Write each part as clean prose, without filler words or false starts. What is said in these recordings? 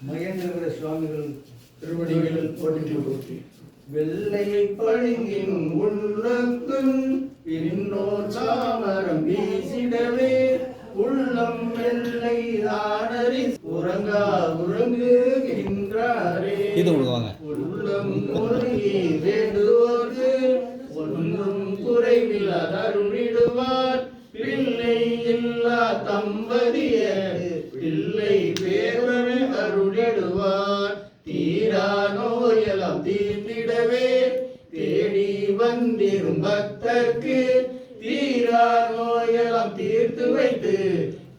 மகேந்திர சுவாமிகள் திருவடிகள் போற்றி. வெள்ளையை பழுங்கின் உள்ளத்தும் பின்னோர் சாமரம் வீசிடவே உள்ளம் வெள்ளை ஆடறி உறங்கா உறங்குகின்றாரே. உள்ளம் உருகி வேண்டுவோர்க்கு ஒன்றும் குறைவில் அருளிடுவார். பிள்ளை இல்லா தம்பதிய பிள்ளை பேரனை அருளிடுவார். தீரா நோயெல்லாம் தீர்த்திடவே தேடி வந்திரும் பக்தர்க்கு தீரா நோயெல்லாம் தீர்த்து வைத்து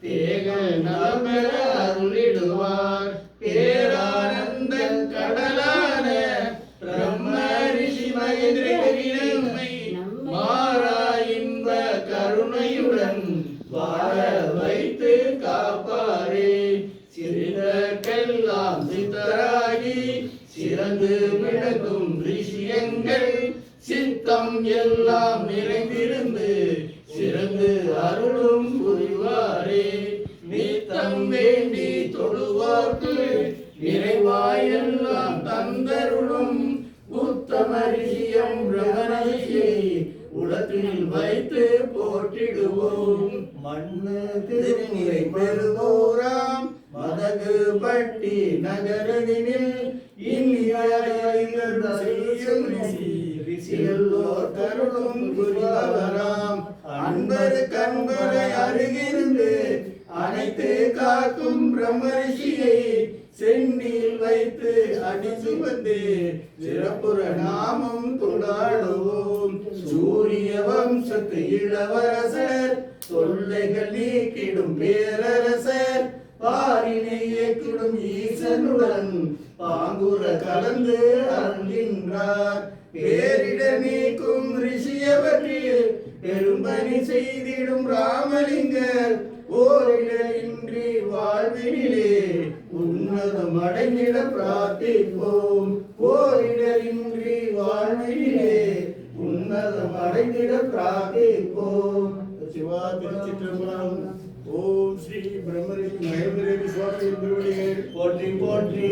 தேக நலமென அருளிடுவார். பேரானந்த கடலான பிரம்ம ரிஷி மகேந்திரனை மாறா இன்ப கருணையுடன் வாழ வைத்து காப்பாரே. சிறிதற்கெல்லாம் சித்தராகி சிறந்து விளக்கும் ரிஷியங்கள் சித்தம் எல்லாம் நிறைந்திருந்து சிறந்து அருளும் புரிவாரே. நித்தம் வேண்டி தொழுவோர்க்கு நிறைவாயெல்லாம் தந்தருளும் உத்தம ரிஷியம் பிரமரிஷியை உலகில் வைத்து போற்றிடுவோம். மண்ணு திருநிலை பெறுவோராம் மதகு பட்டி நகரதினில் ரிஷியல்லோர் கருளும் புரிவராம். அன்பரு கண்பரை அருகிருந்து அனைத்து காக்கும் பிரம்மரிஷியை சென்னில் வைத்து அடித்து வந்து சிறப்புற நாமம் கொண்டாடுவோம். சூரிய வம்சத்து இளவரசர் தொல்லைகள் நீக்கிடும் பேரரசர் பாரினை இயக்கிடும் ஈசனுடன் பாங்குற கலந்து அருள்கின்றார். பேரிட நீக்கும் ரிஷியவற்றில் பெரும்பணி செய்திடும் ராமலிங்கர் ஓரிடரின்றி வாழ்வினிலே உன்னதம் அடைந்திட பிரார்த்திப்போம். ஓரிடரின்றி வாழ்வினிலே உன்னதம் அடைந்திட பிரார்த்திப்போம். சிவா திருச்சிற்றம்பலம். ஓம் ஸ்ரீ பிரம்மரிஷி மகேந்திர சுவாமி திருவடிகள் போற்றி போற்றி.